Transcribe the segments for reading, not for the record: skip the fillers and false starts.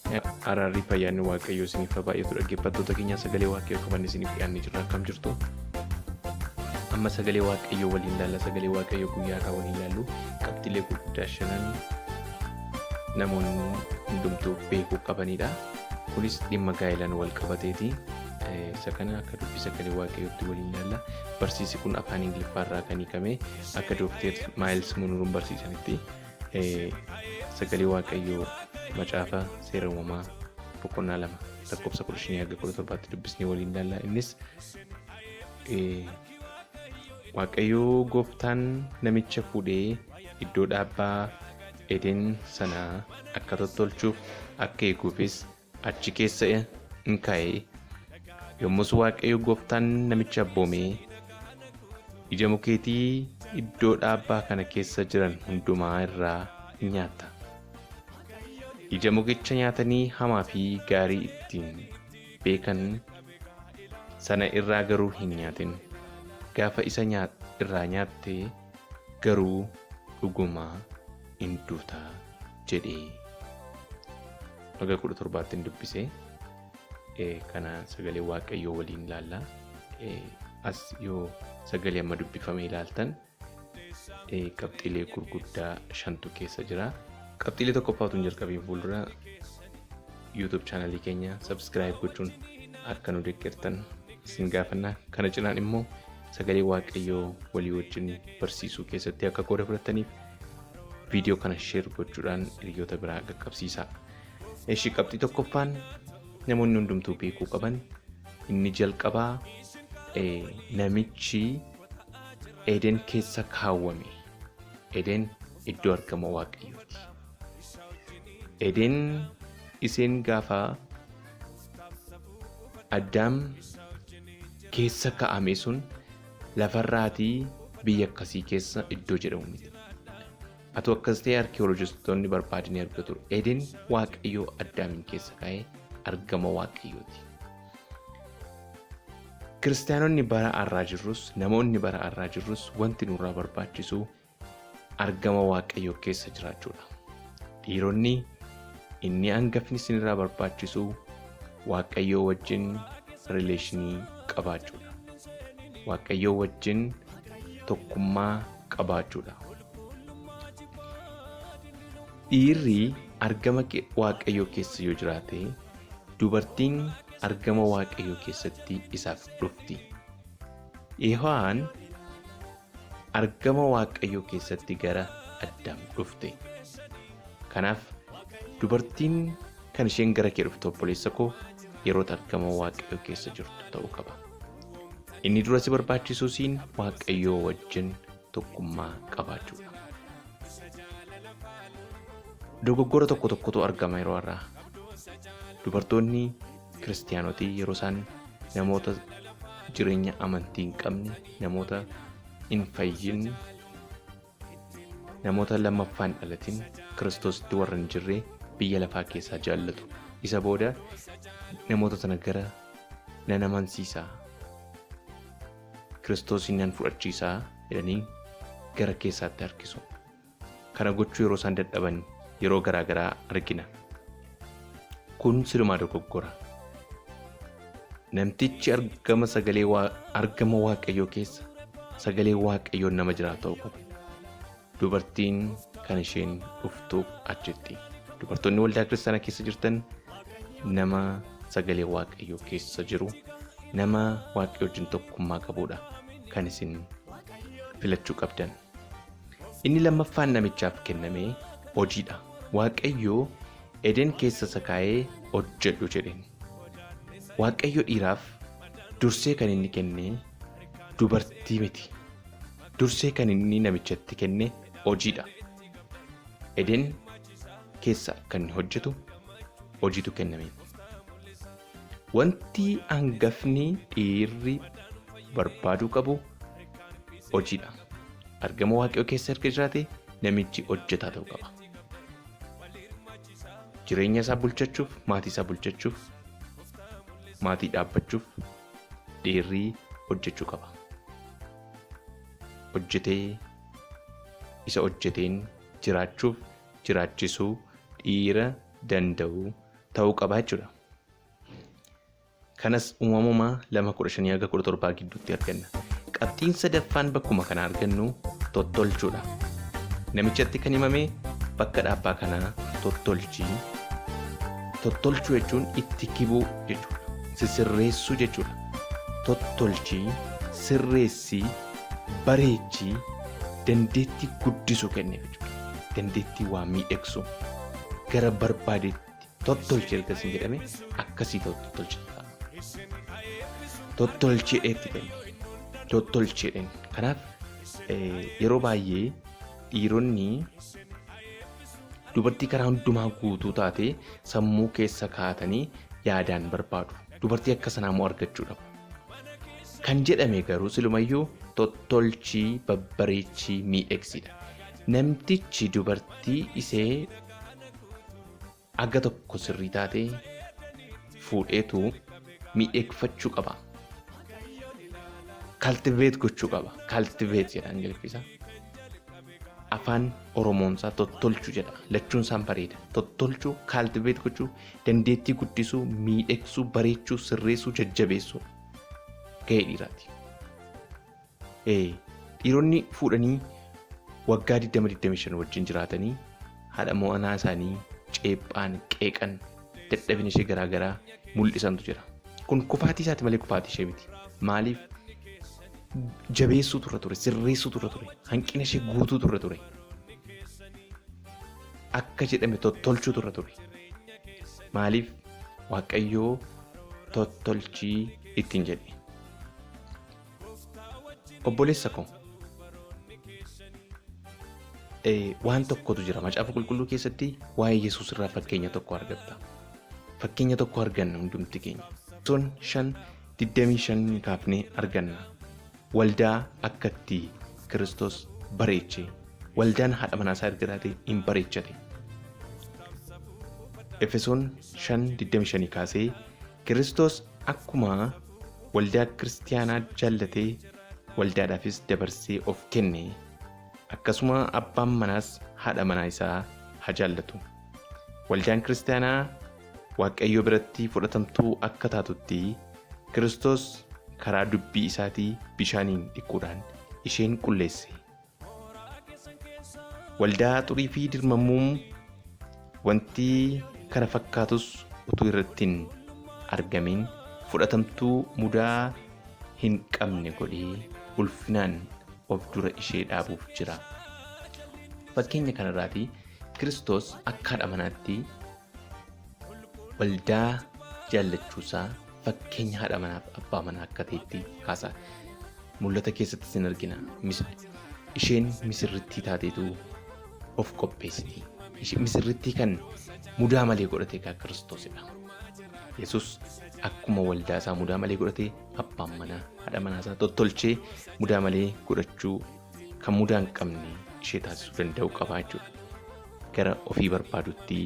Araarri fayyaanni Waaqayyoo isiniif haa baay'atu. Dhaggeeffattoota keenya sagalee Waaqayyoo qaban isiniif dhiyaannee jirra. Akkam jirtu? Amma sagalee Waaqayyoo waliin ilaalla. Sagalee Waaqayyoo guyyaa irraa waliin ilaallu. Qabxiilee gurguddaa shanan namoonni hundumtuu beekuu qabanidha. Kunis dhimma gaa'elaan wal qabateeti. Isa kana akka dubbii sagalee Waaqayyootti waliin ilaalla. Barsiisi kun afaan Ingiliffaarraa kan hiikame akka Dookter Maayils Munuruun barsiisanitti sagalee Waaqayyoo macaafa seera uumamaa boqonnaa 2 lakkoofsa 15-17 dubbisnee waliin ilaalla. Innis Waaqayyoo gooftaan namicha fuudhee iddoo dhaabbaa Eden sanaa akka tottolchuuf akka eeguufis achi keessa in kaa'e. Yommus Waaqayyoo gooftaan namicha abboomee ija mukeetii iddoo dhaabbaa kana keessa jiran hundumaa irraa in nyaatta. Ija mukicha nyaatanii hamaa fi gaarii ittiin beekan sana irraa garuu hin nyaatin. Gaafa isa irraa nyaatte garuu dhugumaa in duuta jedhee. Waggaa 17 dubbisee kana sagalee Waaqayyoo waliin ilaalla. As yoo sagalee amma dubbifame ilaaltan qabxiilee gurguddaa 5tu keessa jira. Qabxiilee tokkoffaatuun jalqabeen fuuldura YouTube chaanalii keenya subscribe gochuun akka nu deeggartan isin gaafanna. Kana cinaan immoo sagalee Waaqayyoo walii wajjin barsiisuu keessatti akka qooda fudhataniif viidiyoo kana share gochuudhaan hiriyoota biraa qaqqabsiisaa. Qabxii tokkoffaan namoonni hundumtuu beekuu qaban inni jalqabaa namichi Eden keessa kaawwame. Eden iddoo argama Waaqayyooti. Eden isheen gaafa Addaam keessa kaa'ame sun lafarraatii biyya akkasii keessa iddoo jedhamu miti. Atoo akkas ta'e arkeolojistoonni barbaadanii argatu. Eden Waaqayyoo Addaamiin keessa kaa'ee argama Waaqayyooti. Kiristaanonni bara har'aa jirrus namoonni bara har'aa jirrus wanti nurraa barbaachisu argama Waaqayyoo keessa jiraachuudha. Dhiironni inni hangafni isinirraa barbaachisu Waaqayyoo wajjin rileeshinii qabaachuudha. Waaqayyoo wajjin tokkummaa qabaachuudha. Dhiirri argama Waaqayyoo keessa yoo jiraate dubartiin argama Waaqayyoo keessatti isaaf dhufti. Hewaan argama Waaqayyoo keessatti gara Addaam dhufte. Kanaaf dubartiin kan isheen gara kee dhuftu obboleessa koo yeroo argama Waaqayyoo keessa jirtu ta'uu qaba. Inni dura si barbaachisuusiin Waaqayyoo wajjin tokkummaa qabaachuudha. Dogoggora tokkotu argama yeroo har'aa. Dubartoonni kiristaanotii yeroo isaan namoota jireenya amantii hin qabne, namoota hin fayyinne, namoota lammaffaan dhalatin Kiristoositti warra hin jirre biyya lafaa keessaa jaallatu. Isa booda namoota sana gara nan amansiisaa, Kiristoosiin nan fudhachiisaa jedhanii gara keessaatti harkisu. Kana gochuu yeroo isaan dadhaban yeroo garaagaraa argina. Kun silumaa dogoggora. Namtichi argama Waaqayyoo keessa sagalee Waaqayyoon nama jiraatu ta'uu qaba. Dubartiin kan isheen dhuftu achitti. Dubartoonni waldaa kiristaanaa keessa jirtan nama sagalee Waaqayyoo keessa jiru, nama Waaqayyoo wajjin tokkummaa qabudha kan isin filachuu qabdan. Inni lammaffaan namichaaf kenname hojiidha. Waaqayyoo Eden keessa isa kaa'ee hojjedhu jedheen. Waaqayyo dhiiraaf dursee kan inni kenne dubartii miti. Dursee kan inni namichatti kenne hojiidha. Eden keessa kan hojjetu hojiitu kenname. Wanti hangafni dhiirri barbaaduu qabu hojiidha. Argama Waaqayyoo keessa erga jiraate namichi hojjetaa ta'uu qaba. Jireenya isaa bulchachuuf, maatii isaa bulchachuuf, maatii dhaabbachuuf dhiirri hojjechuu qaba. Hojjetee isa hojjeteen jiraachuuf jiraachisuu dhiira danda'u ta'uu qaba jechuudha. Kanas uumamumaa 2:15-17 gidduutti arganna. Qabxiin sadaffaan bakkuma kana argannu tottolchuudha. Namichatti kan himame bakka dhaabbaa kanaa tottolchii. Tottolchuu jechuun itti kibuu jechuudha. Sirreessuu jechuudha. Tottolchii, sirreessii, bareechii, dandeettii guddisuu kenneef jechuudha. Dandeettii waa miidhagsuu gara barbaadeetti tottolchi ergasiin jedhame akkasii tottolchi ta'a. Tottolcheedheetti kenne. Tottolcheedheen. Kanaaf yeroo baay'ee dhiironni dubartii karaa hundumaa guutuu taate sammuu keessa kaa'atanii yaadaan barbaadu. Dubartii akka sanaa immoo argachuu dhabu. Kan jedhame garuu silumayyuu tottolchii, babbareechii, miidhagsiidha. Namtichi dubartii isee aga tokko sirrii taate fuudheetu miidhagfachuu qaba. Cultivate gochuu qaba. Cultivate jedha Ingiliffisa. Afaan Oromoonsaa tottolchuu jedha. Lachuun isaan bareeda. Tottolchuu, cultivate gochuu, dandeettii guddisuu, miidhagsuu, bareechuu, sirreessuu, jajjabeessuu gahee dhiiraati. Dhiironni fuudhanii waggaa 20-25 wajjin jiraatanii haadha mo'anaa isaanii ceephaan, qeeqan, dadhabina ishee garaagaraa mul'isantu jira. Kun kufaatii isaati malee kufaatii ishee miti. Maaliif? Jabeessuu turre ture, sirreessuu turre ture, hanqina ishee guutuu turre ture. Akka jedhame tottolchuu turre ture. Maaliif? Waaqayyoo tottolchii ittiin jedhe. Obboleessa koo waan tokkotu jira. Macaafa qulqulluu keessatti waa'ee Yesuus irraa fakkeenya tokko argatta. Fakkeenya tokko arganna hundumti keenya. Son 5:25 kaafnee arganna. Waldaa akkatti Kiristoos bareeche. Waldaan haadha manaa isaa erga taate hin bareechate. Efesoon 5:25 kaasee Kiristoos akkuma waldaa kiristiyaanaa jaallatee waldaadhaafis dabarsee of kenne akkasuma abbaan manaas haadha manaa isaa haa jaallatu. Waldaan kiristiyaanaa Waaqayyo biratti fudhatamtuu akka taatutti Kiristoos karaa dubbii isaatii bishaaniin dhiquudhaan isheen qulleesse. Waldaa xurii fi dirmamuun wanti kana fakkaatus utuu irratti hin argamin fudhatamtuu mudaa hin qabne godhee ulfinaan of dura ishee dhaabuuf jira. Fakkeenya kanarraati Kiristoos akka haadha manaatti waldaa jaallachuusaa fakkeenya haadha manaaf abbaa manaa akka ta'etti kaasa. Mul'ata keessatti sin argina. Isheen misirrittii taateetu of qopheessiti. Misirrittii kan mudaa malee godhate egaa Kiristoosidha. Yesus akkuma waldaa isaa mudaa malee godhate abbaan manaa haadha manaa isaa tottolchee mudaa malee godhachuu kan mudaa hin qabne ishee taasisuu danda'u qaba jechuudha. Gara ofii barbaadutti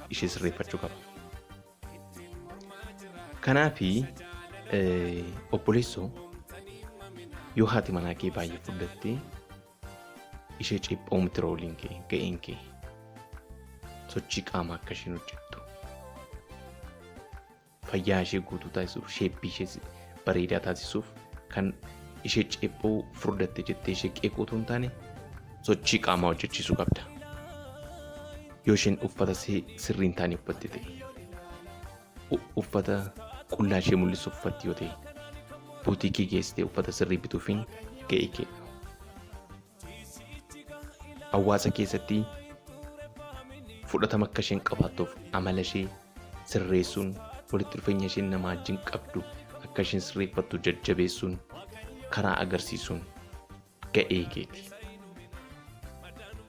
ishee sirreeffachuu qaba. Kanaafi obboleessoo yoo haati manaa kee baay'ee fudhatte ishee ceephaa miti rooliin kee ga'een kee sochii qaamaa akka isheen hojjettu fayyaa ishee guutuu taasisuuf sheeppii ishee bareedaa taasisuuf kan ishee ceephaa fudhatte jettee ishee qeequu otoo hin taane sochii qaamaa hojjechiisuu qabda. Yoo isheen uffata sirrii hin taane uffatte ta'e uffata qullaa ishee mul'isu uffatti yoo ta'e buutiikii geessitee uffata sirrii bituufiin ga'ee kee. Hawaasa keessatti fudhatama akka isheen qabaattuuf amala ishee sirreessuun walitti dhufeenya isheen nama wajjin qabdu akka isheen sirreeffattu jajjabeessuun karaa agarsiisuun ga'ee keeti.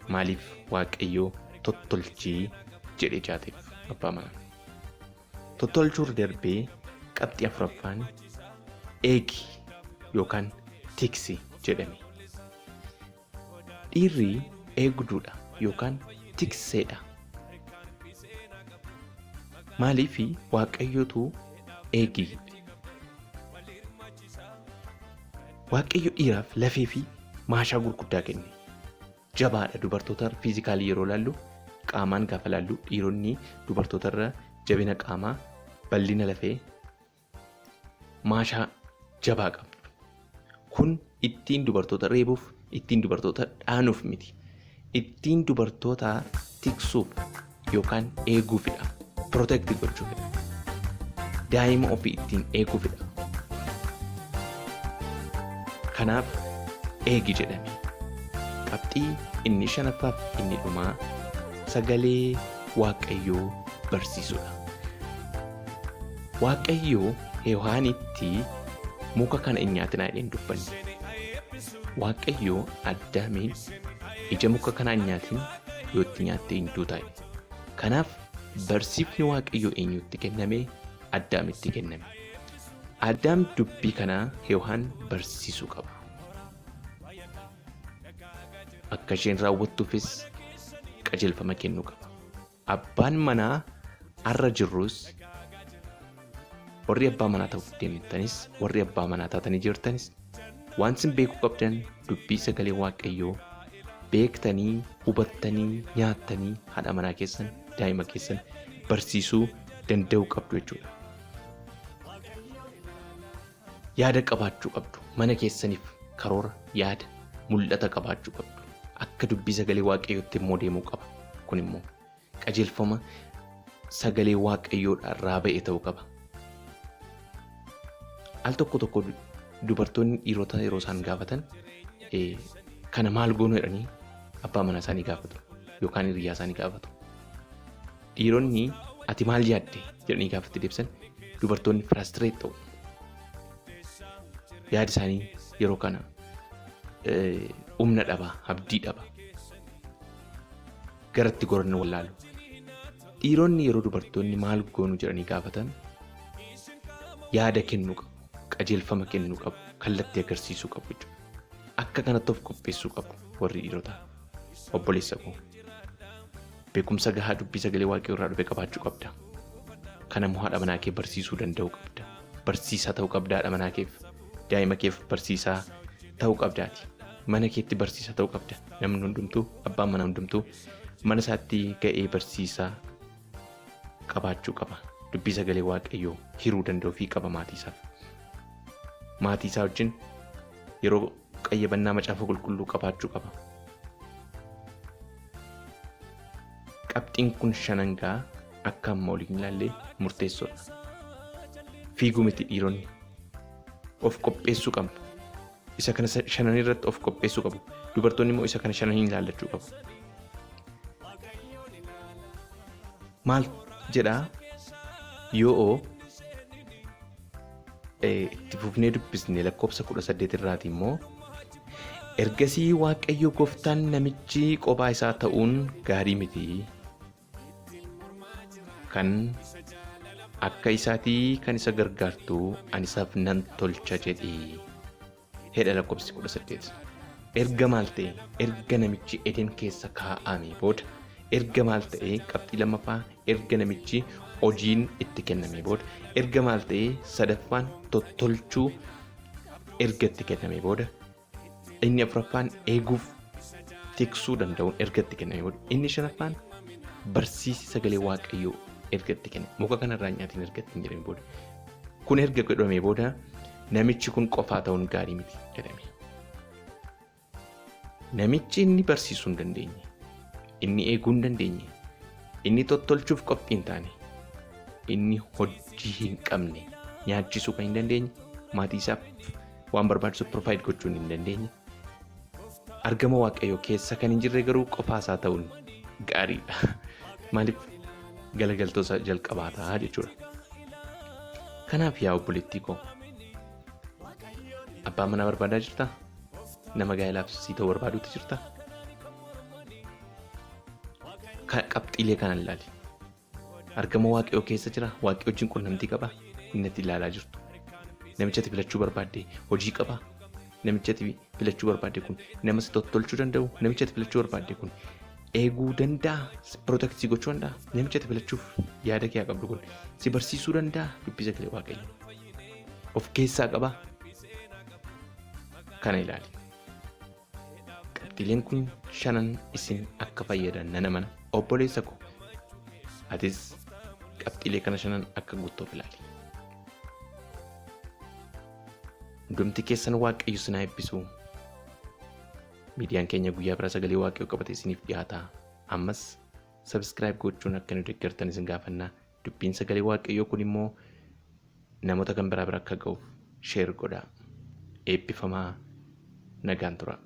Maaliif Waaqayyoo tottolchii jedhee jaateef abbaa manaa. Tottolchuu darbee qabxii afuraffaan eegi yookaan tiksi jedhame. Dhiirri eegduudha yookaan tikseedha. Maaliif Waaqayyootu eegi? Waaqayyo dhiiraaf lafee fi maashaa gurguddaa kenne. Jabaadha. Dubartoota fiizikaalii yeroo laallu qaamaan gaafa laallu dhiironni dubartootarra jabina qaamaa, bal'ina lafee, maashaa jabaa qabdu. Kun ittiin dubartoota reebuuf, ittiin dubartoota dhaanuuf miti. Ittiin dubartoota tiksuuf yookaan eeguufidha. Protect gochuufidha. Daa'ima ofii ittiin eeguufidha. Kanaaf eegi jedhame. Qabxii inni 5ffaaf inni dhumaa sagalee Waaqayyoo barsiisudha. Waaqayyoo Hewaanitti muka kana hin nyaatinaa jedhee hin dubbanne. Waaqayyoo Addaamiin ija muka kanaa hin nyaatin yoo itti nyaatte hin duutaa. Kanaaf barsiifni Waaqayyoo eenyutti kenname? Addaamitti kenname. Addaam dubbii kanaa Hewaan barsiisuu qaba. Akka isheen raawwattuufis qajeelfama kennuu qaba. Abbaan manaa har'a jirrus warri abbaa manaa ta'uuf deemtanis warri abbaa manaa taatanii jirtanis waan isin beekuu qabdan dubbii sagalee Waaqayyoo beektanii, hubattanii, nyaattanii haadha manaa keessan, daa'ima keessan barsiisuu danda'uu qabdu jechuudha. Yaada qabaachuu qabdu. Mana keessaniif karoora, yaada, mul'ata qabaachuu qabdu. Akka dubbii sagalee Waaqayyootti immoo deemuu qaba. Kun immoo qajeelfama sagalee Waaqayyoodhaa ba'e ta'uu qaba. Al tokko tokko dubartoonni dhiirota yeroo isaan gaafatan kana maal goonuu jedhanii abbaa manaa isaanii gaafatu yookaan hiriyaa isaanii gaafatu. Dhiironni ati maal yaadde jedhanii gaafatti deebisan dubartoonni frustrate ta'u. Yaadi isaanii yeroo kana humna dhaba, abdii dhaba. Garatti goranna wallaalu. Dhiironni yeroo dubartoonni maal goonuu jedhanii gaafatan yaada kennuu qabu, qajeelfama kennuu qabu, kallattii agarsiisuu qabu jechuudha. Akka kanatti of qopheessuu qabu warri dhiirotaa. Obboleessa koo beekumsa gahaa dubbii sagalee Waaqayyoo irraa dhufe qabaachuu qabda. Kana immoo haadha manaa kee barsiisuu danda'uu qabda. Barsiisaa ta'uu qabda haadha manaa keef. Daa'ima keef barsiisaa ta'uu qabdaati. Mana keetti barsiisaa ta'uu qabda. Namni hundumtuu, abbaan manaa hundumtuu mana isaatti ga'ee barsiisaa qabaachuu qaba. Dubbii sagalee Waaqayyoo hiruu danda'uu fi qaba maatii isaaf. Maatii isaa wajjin yeroo qayyabannaa macaafa qulqulluu qabaachuu qaba. Qabxiin kun 5 akka amma waliin ilaallee murteessoodha. Fiiguu miti dhiironni. Of qopheessuu qabu. Isa kana 5 irratti of qopheessuu qabu. Dubartoonni immoo isa kana 5 ilaallachuu qabu. Maal jedhaa yoo itti fufnee dubbisne lakkoofsa 18 irraati immoo ergasii Waaqayyo Gooftaan namichi kophaa isaa ta'uun gaarii miti. Kan akka isaatii kan isa gargaartu ani isaaf nan tolcha jedhee. Hedha lakkoofsi 18. Erga maal ta'e? Erga namichi Eden keessa kaa'amee booda. Erga maal ta'e? Qabxii 2ffaa erga namichi hojiin itti kennamee booda. Erga maal ta'e? 3ffaan tottolchuu erga itti kennamee booda. Inni 4ffaan eeguuf tiksuu danda'uun erga itti kennamee booda. Inni 5ffaan barsiisi sagalee Waaqayyoo erga itti kenname. Muka kanarraa nyaatiin erga itti hin jedhamee booda. Kun erga godhamee booda namichi kun qofaa ta'uun gaarii miti jedhame. Namichi inni barsiisuu hin dandeenye, inni eeguu hin dandeenye, inni tottolchuuf qophii hin taane, inni hojii hin qabne, nyaachisuu kan hin dandeenye, maatii isaaf waan barbaachisu provide gochuu hin dandeenye. Argama Waaqayyoo keessa kan hin jirre garuu qofaasaa ta'uun gaariidha. Maaliif galagaltoota jalqabaataa jechuudha. Kanaaf yaa obboleettii koo abbaa manaa barbaadaa jirtaa? Nama gaa'elaaf sii ta'uu barbaaduutu jirtaa? Qabxiilee kana ilaali. Argama Waaqayyoo keessa jira. Waaqayyoo wajjin quunnamtii qaba. Inni itti ilaalaa jirtu. Namichatti filachuu barbaadde hojii qaba. Namichatti filachuu barbaadde kun nama si tottolchuu danda'u. Namichatti filachuu barbaadde kun eeguu danda'a. Protectii gochuu danda'a. Namichatti filachuuf yaada kee qabdu kun si barsiisuu danda'a. Dubbii sagalee Waaqayyoo of keessaa qaba. Kana ilaali. Qabxiileen kun 5 isin akka fayyadan nan amana. Obboleessa koo atis qabxiilee kana shanan akka guuttoof ilaali. Hundumti keessan Waaqayyo isin haa eebbisu. Miidiyaan keenya guyyaa bira sagalee Waaqayyoo qabatee isiniif dhiyaata. Ammas subscribe gochuun akka nu deeggartan isin gaafanna. Dubbiin sagalee Waaqayyoo kun immoo namoota kan biraa bira akka ga'uuf share godhaa. Eebbifamaa. Nagaan tura.